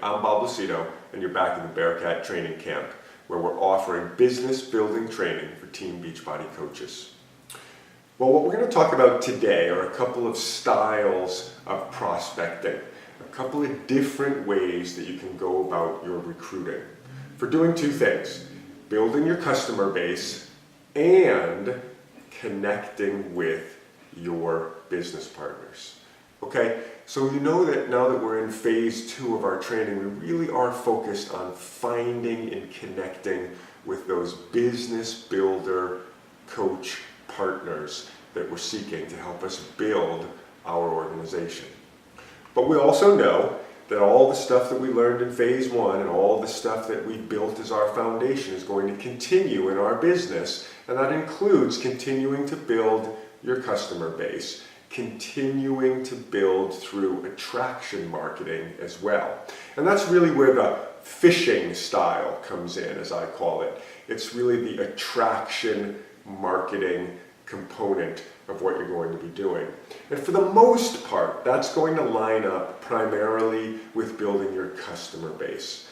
I'm Bob Lucido, and you're back in the Bearcat Training Camp, where we're offering business building training for Team Beachbody coaches. Well, what we're going to talk about today are a couple of styles of prospecting, a couple of different ways that you can go about your recruiting for doing two things: building your customer base and connecting with your business partners. Okay, so you know that now that we're in phase 2 of our training, we really are focused on finding and connecting with those business builder coach partners that we're seeking to help us build our organization. But we also know that all the stuff that we learned in phase 1 and all the stuff that we built as our foundation is going to continue in our business, and that includes continuing to build your customer base, continuing to build through attraction marketing as well. And that's really where the fishing style comes in, as I call it. It's really the attraction marketing component of what you're going to be doing. And for the most part, that's going to line up primarily with building your customer base.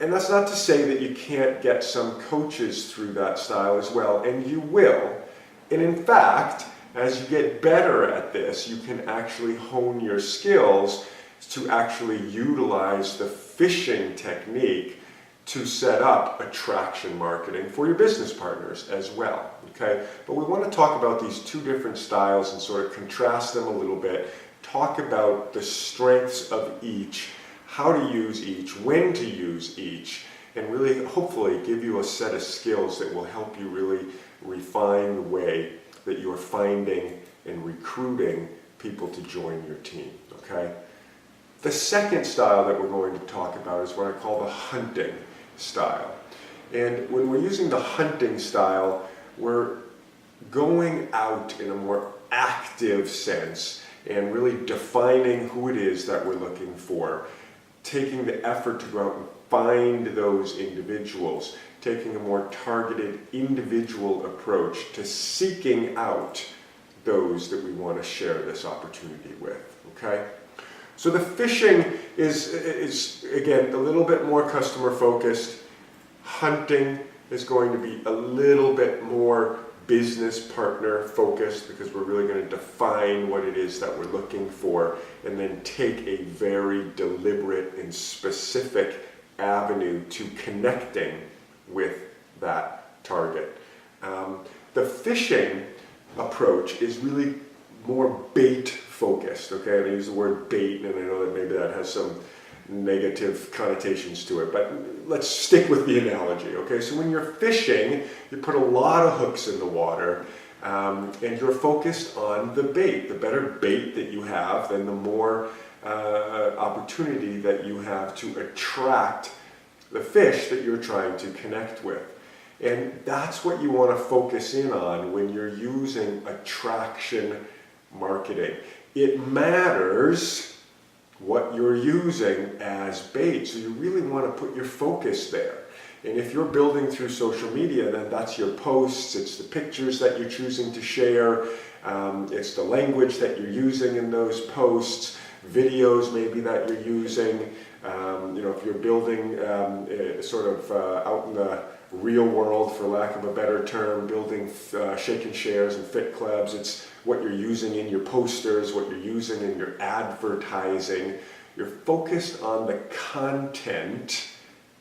And that's not to say that you can't get some coaches through that style as well, and you will. And in fact, as you get better at this, you can actually hone your skills to actually utilize the fishing technique to set up attraction marketing for your business partners as well. Okay, but we want to talk about these two different styles and sort of contrast them a little bit, talk about the strengths of each, how to use each, when to use each, and really hopefully give you a set of skills that will help you really refine the way that you're finding and recruiting people to join your team, okay? The second style that we're going to talk about is what I call the hunting style. And when we're using the hunting style, we're going out in a more active sense and really defining who it is that we're looking for, taking the effort to go out and find those individuals, taking a more targeted individual approach to seeking out those that we want to share this opportunity with, okay? So the fishing is again a little bit more customer focused. Hunting is going to be a little bit more business partner focused, because we're really going to define what it is that we're looking for and then take a very deliberate and specific avenue to connecting with that target. The fishing approach is really more bait focused, okay? And I use the word bait, and I know that maybe that has some negative connotations to it, but let's stick with the analogy, okay? So when you're fishing, you put a lot of hooks in the water, and you're focused on the bait. The better bait that you have, then the more opportunity that you have to attract the fish that you're trying to connect with. And that's what you want to focus in on when you're using attraction marketing. It matters what you're using as bait, so you really want to put your focus there. And if you're building through social media, then that's your posts, it's the pictures that you're choosing to share, it's the language that you're using in those posts, videos maybe that you're using. If you're building sort of out in the real world, for lack of a better term, building shake and shares and fit clubs, it's what you're using in your posters, what you're using in your advertising. You're focused on the content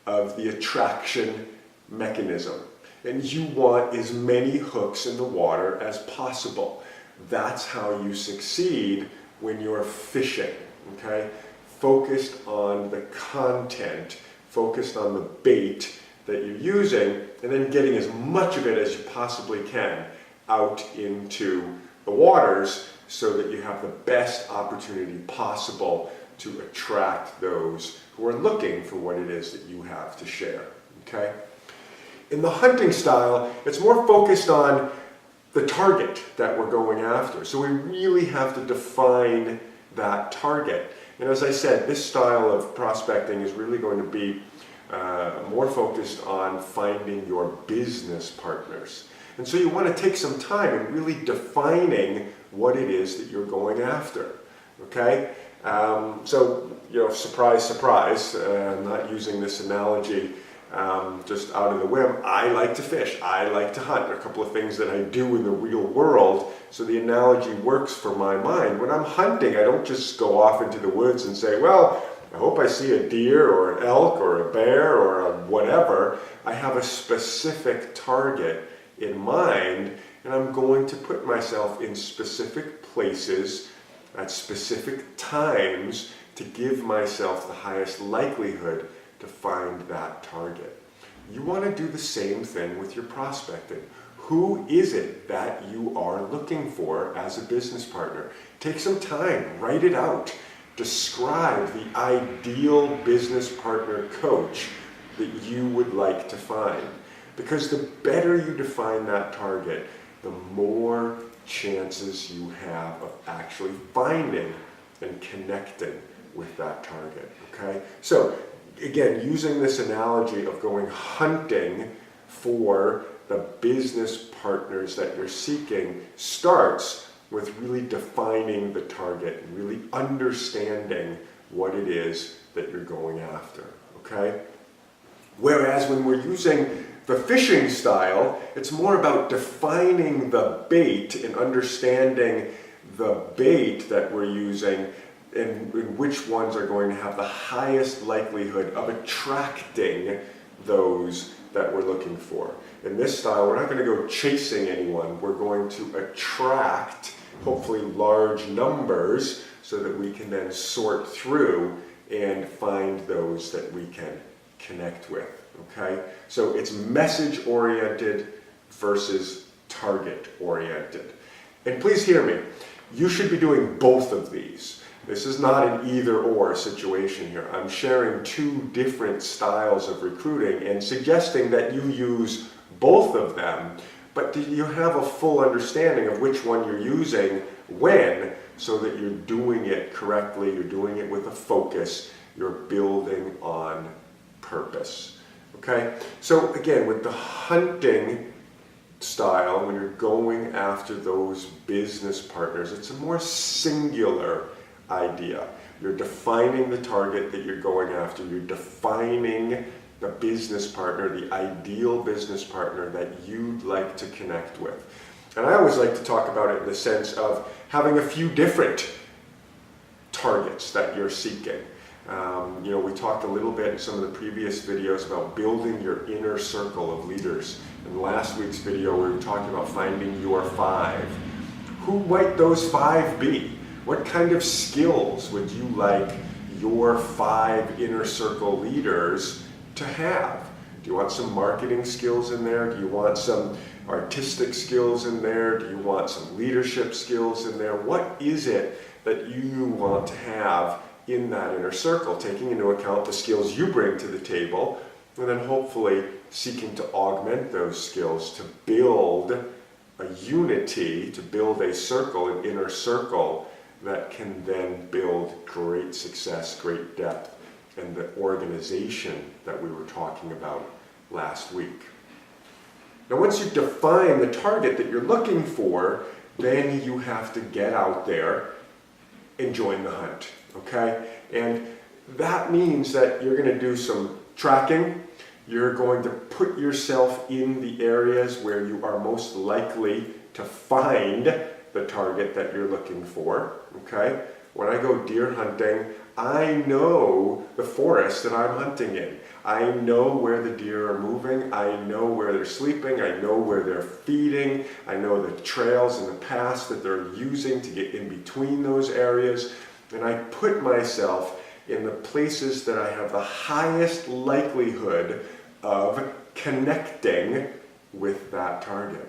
of the attraction mechanism, and you want as many hooks in the water as possible. That's how you succeed when you're fishing, okay? Focused on the content, focused on the bait that you're using, and then getting as much of it as you possibly can out into the waters so that you have the best opportunity possible to attract those who are looking for what it is that you have to share, okay? In the hunting style, it's more focused on the target that we're going after. So we really have to define that target. And as I said, this style of prospecting is really going to be more focused on finding your business partners. And so you want to take some time and really defining what it is that you're going after, okay? So, surprise, surprise, I'm not using this analogy just out of the whim. I like to fish. I like to hunt. There are a couple of things that I do in the real world, so the analogy works for my mind. When I'm hunting, I don't just go off into the woods and say, well, I hope I see a deer or an elk or a bear or a whatever. I have a specific target in mind, and I'm going to put myself in specific places at specific times to give myself the highest likelihood to find that target. You want to do the same thing with your prospecting. Who is it that you are looking for as a business partner? Take some time, write it out. Describe the ideal business partner coach that you would like to find. Because the better you define that target, the more chances you have of actually finding and connecting with that target, okay? So, again, using this analogy of going hunting for the business partners that you're seeking starts with really defining the target and really understanding what it is that you're going after, okay? Whereas when we're using the fishing style, it's more about defining the bait and understanding the bait that we're using and which ones are going to have the highest likelihood of attracting those that we're looking for. In this style, we're not going to go chasing anyone. We're going to attract, hopefully, large numbers so that we can then sort through and find those that we can connect with, okay? So it's message-oriented versus target-oriented. And please hear me, you should be doing both of these. This is not an either-or situation here. I'm sharing two different styles of recruiting and suggesting that you use both of them, but do you have a full understanding of which one you're using when, so that you're doing it correctly, you're doing it with a focus, you're building on purpose, okay? So again, with the hunting style, when you're going after those business partners, it's a more singular idea. You're defining the target that you're going after. You're defining the business partner, the ideal business partner that you'd like to connect with. And I always like to talk about it in the sense of having a few different targets that you're seeking. We talked a little bit in some of the previous videos about building your inner circle of leaders. In last week's video, we were talking about finding your 5. Who might those 5 be? What kind of skills would you like your 5 inner circle leaders to have? Do you want some marketing skills in there? Do you want some artistic skills in there? Do you want some leadership skills in there? What is it that you want to have in that inner circle, taking into account the skills you bring to the table, and then hopefully seeking to augment those skills to build a unity, to build a circle, an inner circle that can then build great success, great depth, and the organization that we were talking about last week. Now, once you define the target that you're looking for, then you have to get out there and join the hunt, okay? And that means that you're going to do some tracking. You're going to put yourself in the areas where you are most likely to find the target that you're looking for, okay? When I go deer hunting, I know the forest that I'm hunting in. I know where the deer are moving. I know where they're sleeping. I know where they're feeding. I know the trails and the paths that they're using to get in between those areas. And I put myself in the places that I have the highest likelihood of connecting with that target.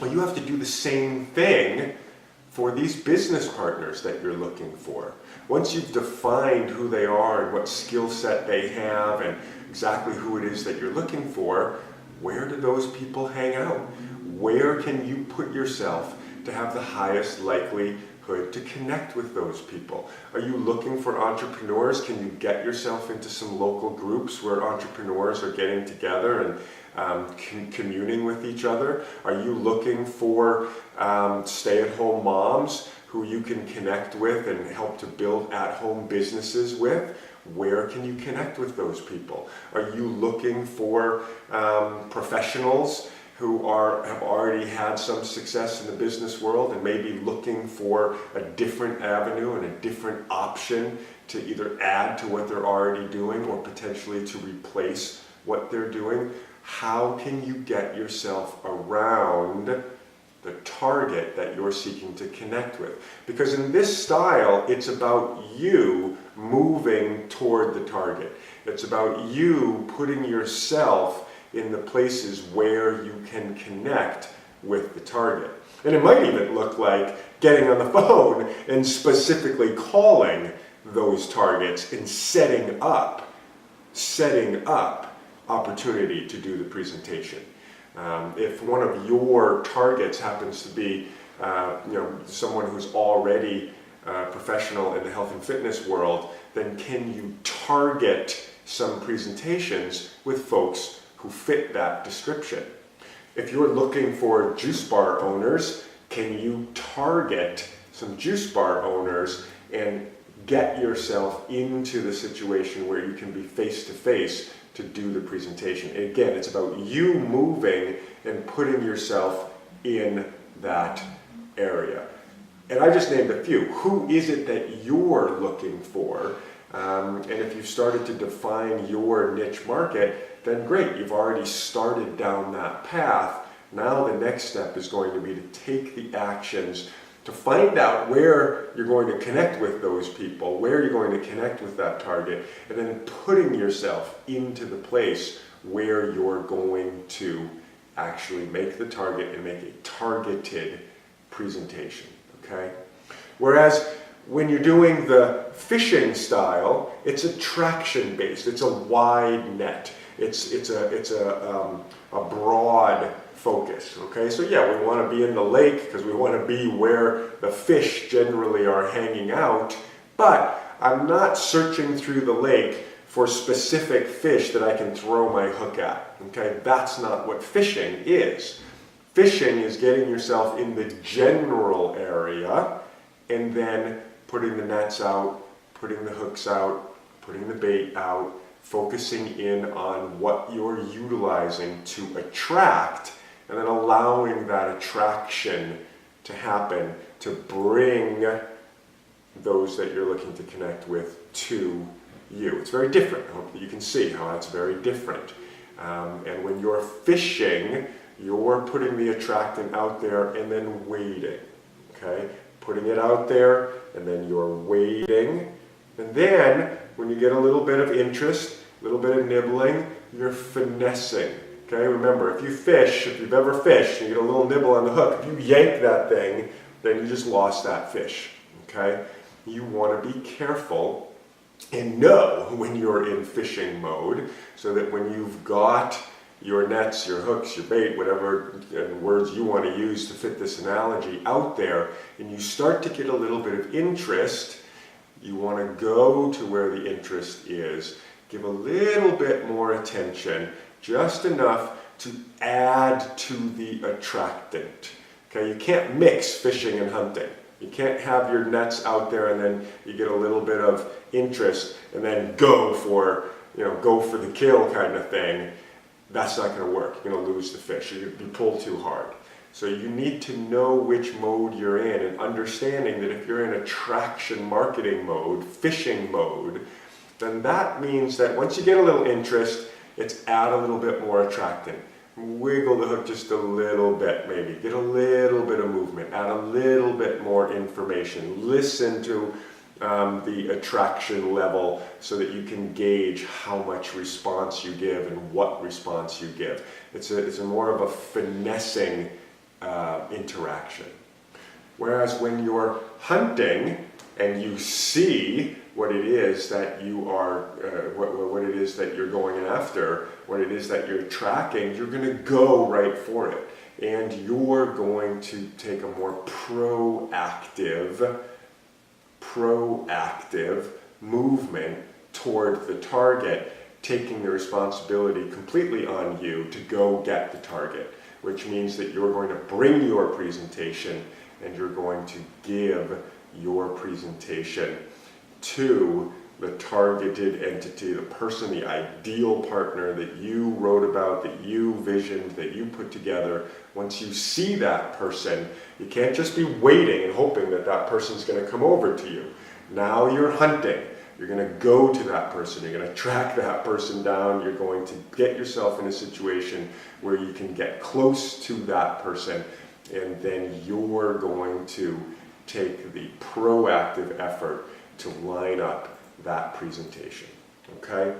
Well, you have to do the same thing for these business partners that you're looking for. Once you've defined who they are and what skill set they have and exactly who it is that you're looking for, where do those people hang out? Where can you put yourself to have the highest likelihood to connect with those people? Are you looking for entrepreneurs? Can you get yourself into some local groups where entrepreneurs are getting together and communing with each other? Are you looking for stay-at-home moms who you can connect with and help to build at-home businesses with, where can you connect with those people? Are you looking for professionals who have already had some success in the business world and maybe looking for a different avenue and a different option to either add to what they're already doing or potentially to replace what they're doing? How can you get yourself around the target that you're seeking to connect with? Because in this style, it's about you moving toward the target. It's about you putting yourself in the places where you can connect with the target. And it might even look like getting on the phone and specifically calling those targets and setting up opportunity to do the presentation. If one of your targets happens to be someone who's already professional in the health and fitness world, then can you target some presentations with folks who fit that description? If you're looking for juice bar owners, can you target some juice bar owners and get yourself into the situation where you can be face to face to do the presentation? And again, it's about you moving and putting yourself in that area. And I just named a few. Who is it that you're looking for? And if you've started to define your niche market, then great, you've already started down that path. Now the next step is going to be to take the actions to find out where you're going to connect with those people, where you're going to connect with that target, and then putting yourself into the place where you're going to actually make the target and make a targeted presentation, okay? Whereas when you're doing the fishing style, it's attraction based. It's a wide net. It's a broad focus, okay? So yeah, we want to be in the lake because we want to be where the fish generally are hanging out, but I'm not searching through the lake for specific fish that I can throw my hook at, okay? That's not what fishing is. Fishing is getting yourself in the general area and then putting the nets out, putting the hooks out, putting the bait out, focusing in on what you're utilizing to attract, and then allowing that attraction to happen to bring those that you're looking to connect with to you. It's very different. I hope that you can see how that's very different. And when you're fishing, you're putting the attractant out there and then waiting, okay? Putting it out there and then you're waiting. And then when you get a little bit of interest, a little bit of nibbling, you're finessing. Okay, remember, if you've ever fished and you get a little nibble on the hook, if you yank that thing, then you just lost that fish. Okay, you want to be careful and know when you're in fishing mode so that when you've got your nets, your hooks, your bait, whatever words you want to use to fit this analogy out there, and you start to get a little bit of interest, you want to go to where the interest is, give a little bit more attention, just enough to add to the attractant. Okay, you can't mix fishing and hunting. You can't have your nets out there and then you get a little bit of interest and then go for the kill kind of thing. That's not going to work. You're going to lose the fish. You're going to be pulled too hard. So you need to know which mode you're in, and understanding that if you're in attraction marketing mode, fishing mode, then that means that once you get a little interest, it's add a little bit more attractant. Wiggle the hook just a little bit, maybe. Get a little bit of movement. Add a little bit more information. Listen to the attraction level so that you can gauge how much response you give and what response you give. It's a more of a finessing interaction. Whereas when you're hunting and you see what it is that you are, what it is that you're going after, what it is that you're tracking, you're going to go right for it. And you're going to take a more proactive movement toward the target, taking the responsibility completely on you to go get the target, which means that you're going to bring your presentation and you're going to give your presentation to the targeted entity, the person, the ideal partner that you wrote about, that you visioned, that you put together. Once you see that person, you can't just be waiting and hoping that that person's going to come over to you. Now you're hunting. You're going to go to that person. You're going to track that person down. You're going to get yourself in a situation where you can get close to that person, and then you're going to take the proactive effort to line up that presentation. Okay?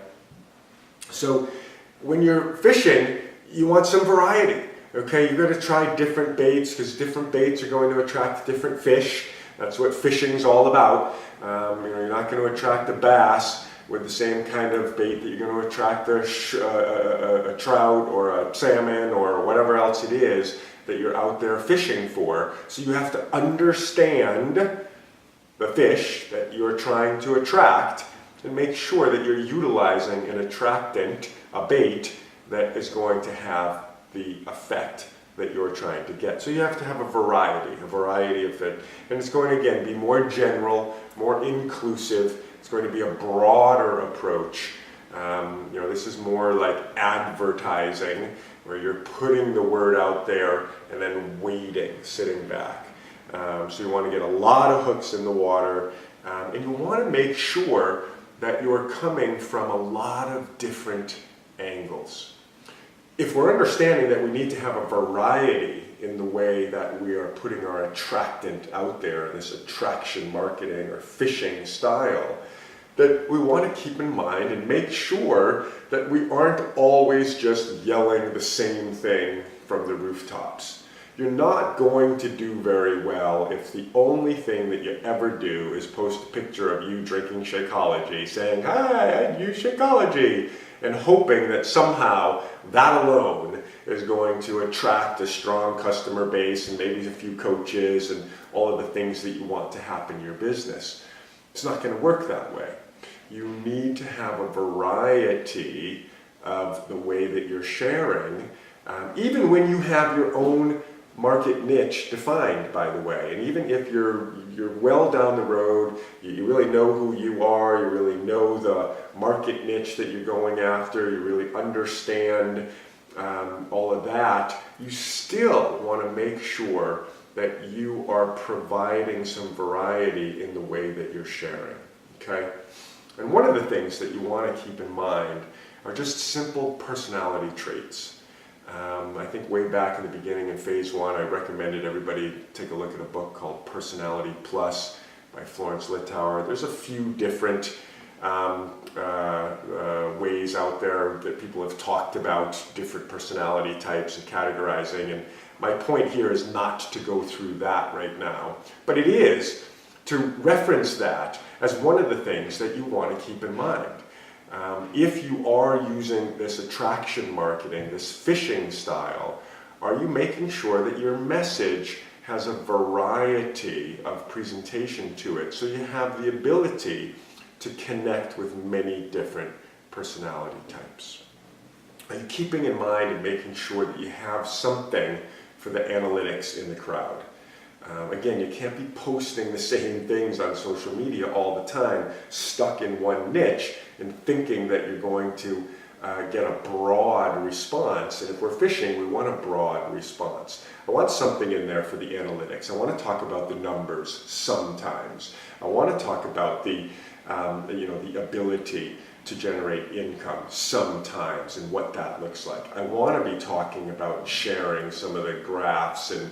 So when you're fishing, you want some variety. Okay, you've got to try different baits, because different baits are going to attract different fish. That's what fishing's all about. You're not going to attract a bass with the same kind of bait that you're going to attract a trout or a salmon or whatever else it is that you're out there fishing for. So you have to understand the fish that you're trying to attract and make sure that you're utilizing an attractant, a bait, that is going to have the effect that you're trying to get. So you have to have a variety of it. And it's going to, again, be more general, more inclusive. It's going to be a broader approach. This is more like advertising, where you're putting the word out there and then waiting, sitting back. So you want to get a lot of hooks in the water, and you want to make sure that you're coming from a lot of different angles. If we're understanding that we need to have a variety in the way that we are putting our attractant out there, this attraction marketing or fishing style, that we want to keep in mind and make sure that we aren't always just yelling the same thing from the rooftops. You're not going to do very well if the only thing that you ever do is post a picture of you drinking Shakeology, saying, "Hi, I use Shakeology," and hoping that somehow that alone is going to attract a strong customer base and maybe a few coaches and all of the things that you want to happen in your business. It's not going to work that way. You need to have a variety of the way that you're sharing, even when you have your own market niche defined, by the way. And even if you're well down the road, you really know who you are, you really know the market niche that you're going after, you really understand all of that, you still want to make sure that you are providing some variety in the way that you're sharing. Okay? And one of the things that you want to keep in mind are just simple personality traits. I think way back in the beginning in phase 1, I recommended everybody take a look at a book called Personality Plus by Florence Littauer. There's a few different ways out there that people have talked about different personality types and categorizing, and my point here is not to go through that right now, but it is to reference that as one of the things that you want to keep in mind. If you are using this attraction marketing, this fishing style, are you making sure that your message has a variety of presentation to it, so you have the ability to connect with many different personality types? Are you keeping in mind and making sure that you have something for the analytics in the crowd? Again, you can't be posting the same things on social media all the time, stuck in one niche and thinking that you're going to get a broad response. And if we're fishing, we want a broad response. I want something in there for the analytics. I want to talk about the numbers sometimes. I want to talk about the ability to generate income sometimes and what that looks like. I want to be talking about sharing some of the graphs and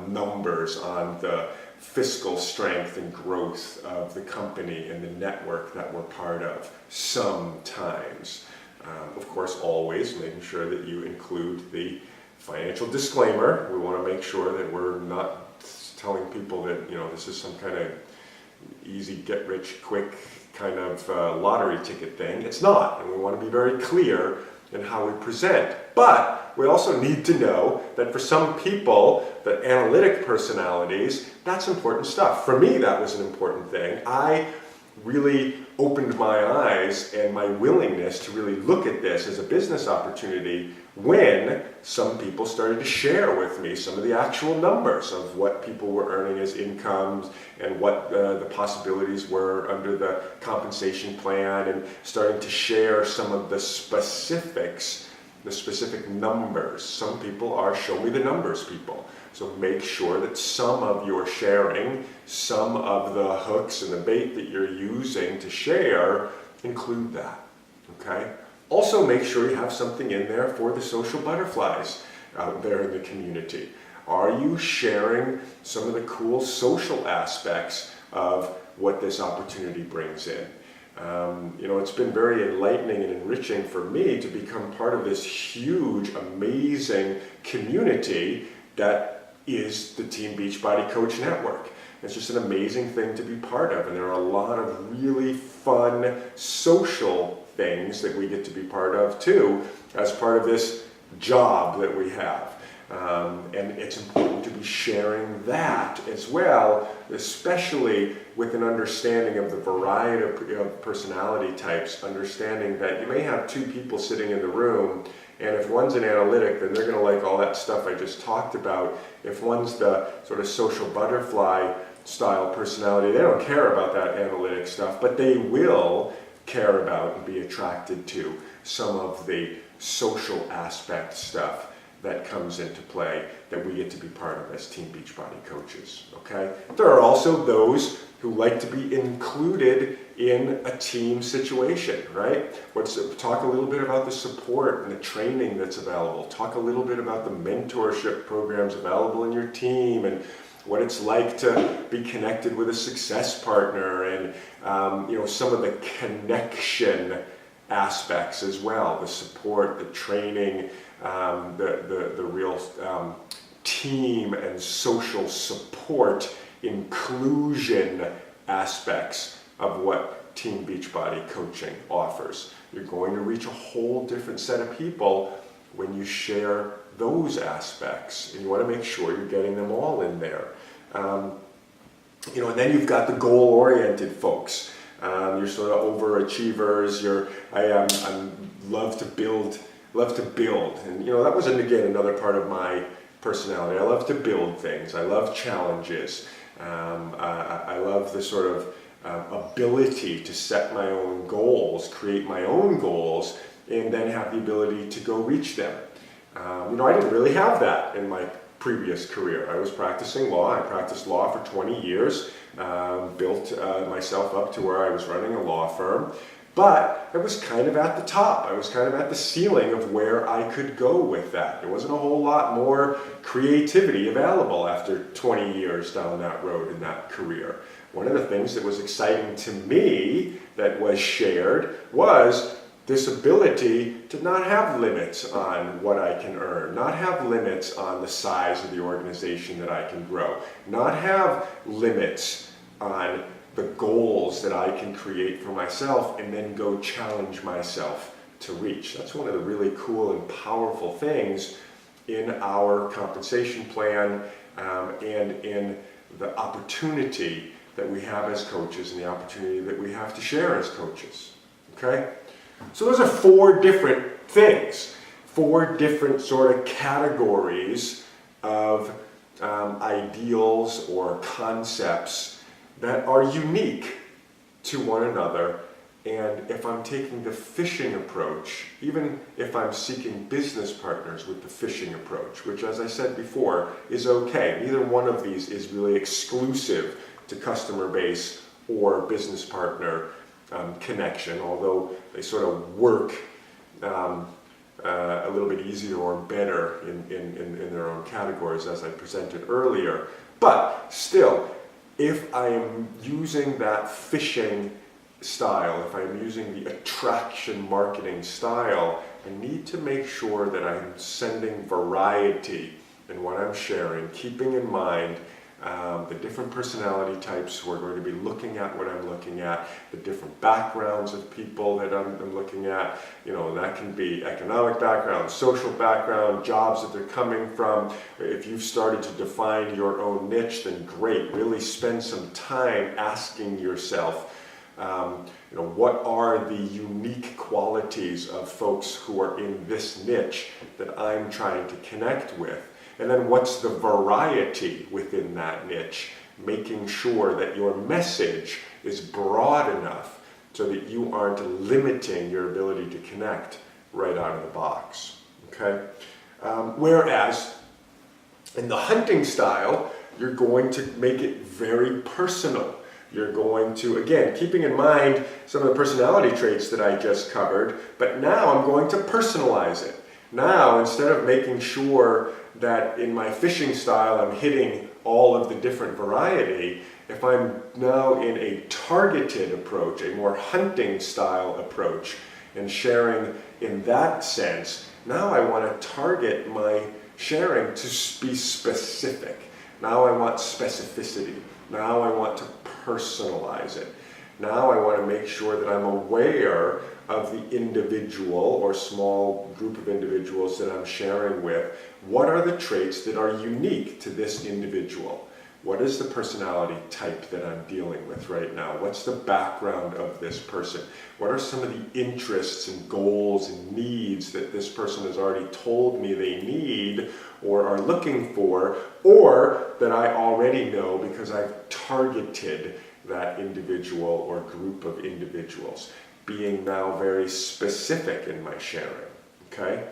numbers on the fiscal strength and growth of the company and the network that we're part of sometimes. Of course, always making sure that you include the financial disclaimer. We want to make sure that we're not telling people that this is some kind of easy get rich quick kind of lottery ticket thing. It's not, and we want to be very clear in how we present. But we also need to know that for some people, the analytic personalities, that's important stuff. For me, that was an important thing. I really opened my eyes and my willingness to really look at this as a business opportunity when some people started to share with me some of the actual numbers of what people were earning as incomes and what the possibilities were under the compensation plan, and starting to share some of the specifics, the specific numbers. Some people are show me the numbers people. So make sure that some of your sharing, some of the hooks and the bait that you're using to share include that, okay? Also make sure you have something in there for the social butterflies out there in the community. Are you sharing some of the cool social aspects of what this opportunity brings in? It's been very enlightening and enriching for me to become part of this huge, amazing community that is the Team Beachbody Coach Network. It's just an amazing thing to be part of, and there are a lot of really fun social things that we get to be part of too, as part of this job that we have. And it's important to be sharing that as well, especially with an understanding of the variety of personality types, understanding that you may have two people sitting in the room, and if one's an analytic, then they're going to like all that stuff I just talked about. If one's the sort of social butterfly style personality, they don't care about that analytic stuff, but they will care about and be attracted to some of the social aspect stuff that comes into play that we get to be part of as Team Beachbody coaches, okay? There are also those who like to be included in a team situation, right? Talk a little bit about the support and the training that's available. Talk a little bit about the mentorship programs available in your team, and what it's like to be connected with a success partner, and some of the connection aspects as well, the support, the training, the real team and social support, inclusion aspects of what Team Beachbody coaching offers. You're going to reach a whole different set of people when you share those aspects, and you want to make sure you're getting them all in there. And then you've got the goal-oriented folks. You're sort of overachievers. I love to build, and that was again another part of my personality. I love to build things. I love challenges. I love the sort of ability to set my own goals, create my own goals, and then have the ability to go reach them. I didn't really have that in my previous career. I was practicing law. I practiced law for 20 years, built myself up to where I was running a law firm, but I was kind of at the top. I was kind of at the ceiling of where I could go with that. There wasn't a whole lot more creativity available after 20 years down that road in that career. One of the things that was exciting to me that was shared was this ability to not have limits on what I can earn, not have limits on the size of the organization that I can grow, not have limits on the goals that I can create for myself and then go challenge myself to reach. That's one of the really cool and powerful things in our compensation plan and in the opportunity that we have as coaches and the opportunity that we have to share as coaches, okay? So those are four different things, four different sort of categories of ideals or concepts that are unique to one another. And if I'm taking the fishing approach, even if I'm seeking business partners with the fishing approach, which as I said before is okay, neither one of these is really exclusive to customer base or business partner connection, although they sort of work a little bit easier or better in their own categories, as I presented earlier. But still, if I am using that fishing style, if I'm using the attraction marketing style, I need to make sure that I'm sending variety in what I'm sharing, keeping in mind the different personality types who are going to be looking at what I'm looking at, the different backgrounds of people that I'm looking at. That can be economic background, social background, jobs that they're coming from. If you've started to define your own niche, then great. Really spend some time asking yourself, What are the unique qualities of folks who are in this niche that I'm trying to connect with? And then what's the variety within that niche? Making sure that your message is broad enough so that you aren't limiting your ability to connect right out of the box, okay? Whereas in the hunting style, you're going to make it very personal. You're going to, again, keeping in mind some of the personality traits that I just covered, but now I'm going to personalize it. Now, instead of making sure that in my fishing style I'm hitting all of the different variety, if I'm now in a targeted approach, a more hunting style approach, and sharing in that sense, now I want to target my sharing to be specific. Now I want specificity. Now I want to personalize it. Now I want to make sure that I'm aware of the individual or small group of individuals that I'm sharing with. What are the traits that are unique to this individual? What is the personality type that I'm dealing with right now? What's the background of this person? What are some of the interests and goals and needs that this person has already told me they need or are looking for, or that I already know because I've targeted that individual or group of individuals, being now very specific in my sharing, okay?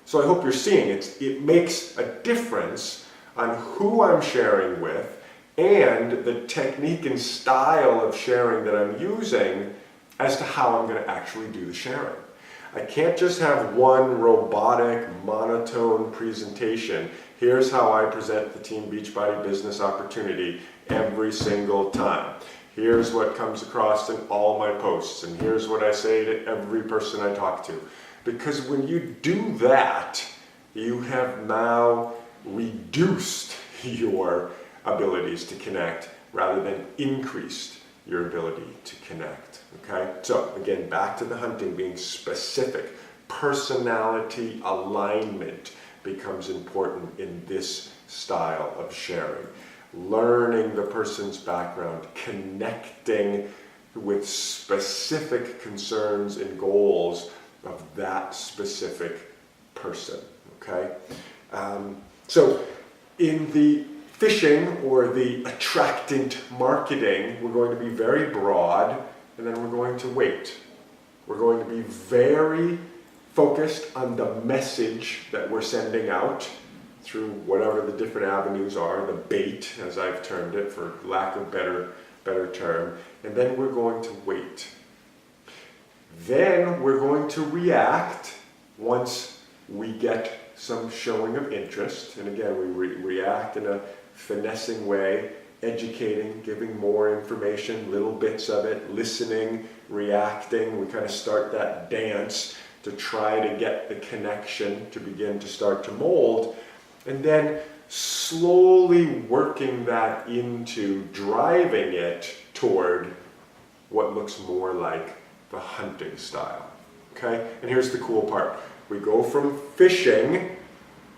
So I hope you're seeing it makes a difference on who I'm sharing with and the technique and style of sharing that I'm using as to how I'm going to actually do the sharing. I can't just have one robotic, monotone presentation. Here's how I present the Team Beachbody Business Opportunity every single time. Here's what comes across in all my posts, and here's what I say to every person I talk to. Because when you do that, you have now reduced your abilities to connect rather than increased your ability to connect, okay? So again, back to the hunting, being specific. Personality alignment becomes important in this style of sharing. Learning the person's background, connecting with specific concerns and goals of that specific person, okay? So in the fishing or the attractant marketing, we're going to be very broad, and then we're going to wait. We're going to be very focused on the message that we're sending out through whatever the different avenues are, the bait, as I've termed it, for lack of better term, and then we're going to wait. Then we're going to react once we get some showing of interest, and again, we react in a finessing way, educating, giving more information, little bits of it, listening, reacting. We kind of start that dance to try to get the connection to begin to start to mold, and then slowly working that into driving it toward what looks more like the hunting style, okay? And here's the cool part. We go from fishing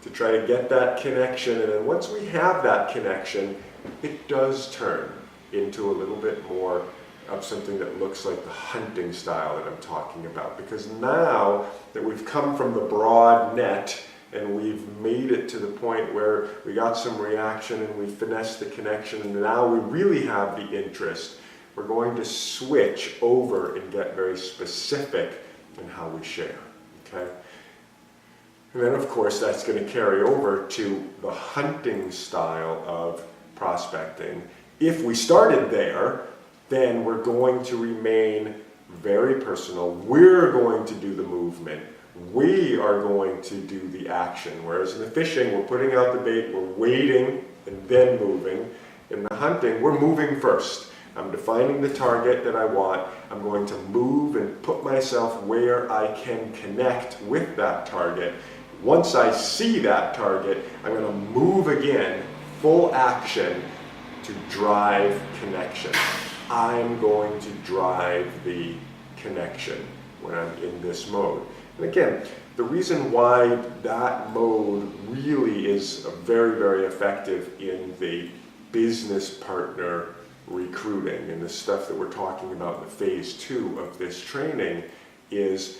to try to get that connection, and then once we have that connection, it does turn into a little bit more of something that looks like the hunting style that I'm talking about. Because now that we've come from the broad net and we've made it to the point where we got some reaction and we finessed the connection, and now we really have the interest, we're going to switch over and get very specific in how we share, okay? And then, of course, that's going to carry over to the hunting style of prospecting. If we started there, then we're going to remain very personal. We're going to do the movement. We are going to do the action. Whereas in the fishing, we're putting out the bait, we're waiting and then moving. In the hunting, we're moving first. I'm defining the target that I want. I'm going to move and put myself where I can connect with that target. Once I see that target, I'm going to move again, full action, to drive connection. I'm going to drive the connection when I'm in this mode. And again, the reason why that mode really is very, very effective in the business partner recruiting and the stuff that we're talking about in the phase 2 of this training is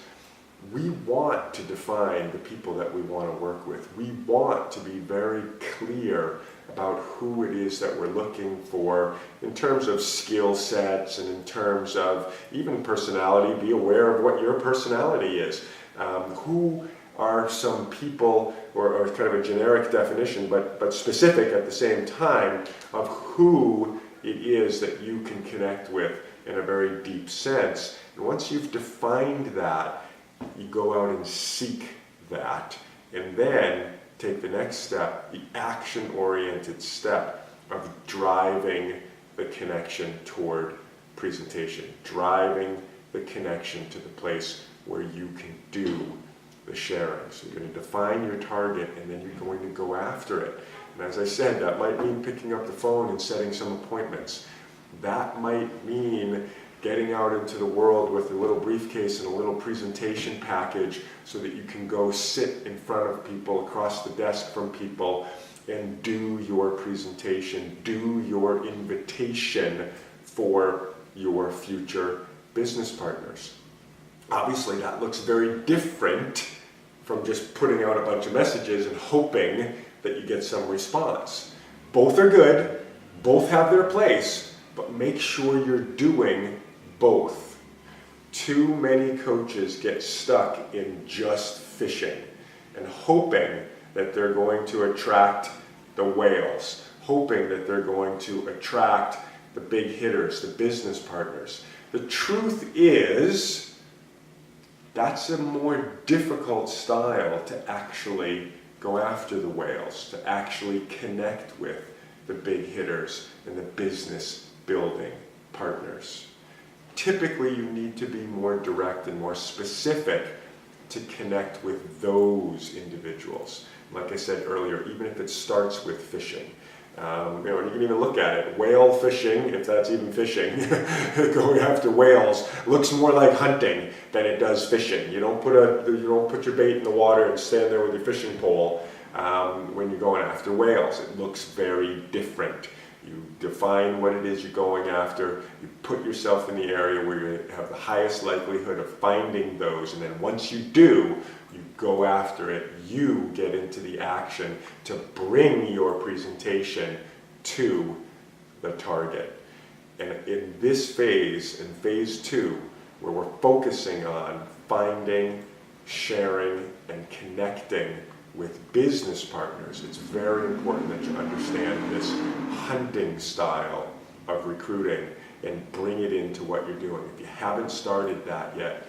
we want to define the people that we want to work with. We want to be very clear about who it is that we're looking for in terms of skill sets and in terms of even personality. Be aware of what your personality is. Who are some people, or kind of a generic definition, but specific at the same time, of who it is that you can connect with in a very deep sense. And once you've defined that, you go out and seek that, and then take the next step, the action-oriented step of driving the connection toward presentation, driving the connection to the place where you can do the sharing. So you're going to define your target, and then you're going to go after it. And as I said, that might mean picking up the phone and setting some appointments. That might mean getting out into the world with a little briefcase and a little presentation package so that you can go sit in front of people, across the desk from people, and do your presentation, do your invitation for your future business partners. Obviously, that looks very different from just putting out a bunch of messages and hoping that you get some response. Both are good, both have their place, but make sure you're doing both. Too many coaches get stuck in just fishing and hoping that they're going to attract the whales, hoping that they're going to attract the big hitters, the business partners. The truth is, that's a more difficult style to actually go after the whales, to actually connect with the big hitters and the business building partners. Typically, you need to be more direct and more specific to connect with those individuals. Like I said earlier, even if it starts with fishing. You can even look at it. Whale fishing, if that's even fishing, going after whales, looks more like hunting than it does fishing. You don't put your bait in the water and stand there with your fishing pole when you're going after whales. It looks very different. You define what it is you're going after, you put yourself in the area where you have the highest likelihood of finding those, and then once you do, you go after it, you get into the action to bring your presentation to the target. And in this phase, in phase 2, where we're focusing on finding, sharing, and connecting with business partners, it's very important that you understand this hunting style of recruiting and bring it into what you're doing. If you haven't started that yet,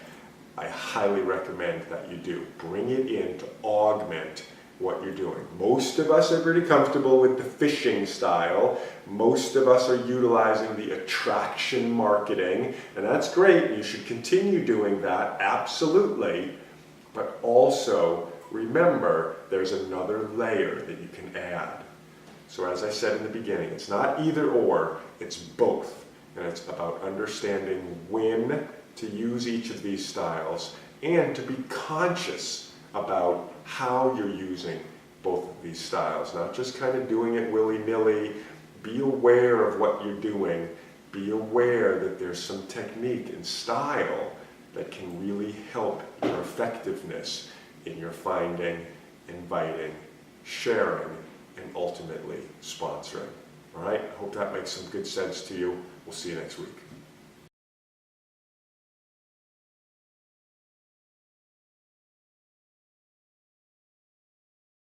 I highly recommend that you do. Bring it in to augment what you're doing. Most of us are pretty comfortable with the fishing style. Most of us are utilizing the attraction marketing, and that's great. You should continue doing that, absolutely. But also, remember, there's another layer that you can add. So as I said in the beginning, it's not either or, it's both. And it's about understanding when to use each of these styles and to be conscious about how you're using both of these styles. Not just kind of doing it willy-nilly. Be aware of what you're doing. Be aware that there's some technique and style that can really help your effectiveness in your finding, inviting, sharing, and ultimately sponsoring. All right, I hope that makes some good sense to you. We'll see you next week.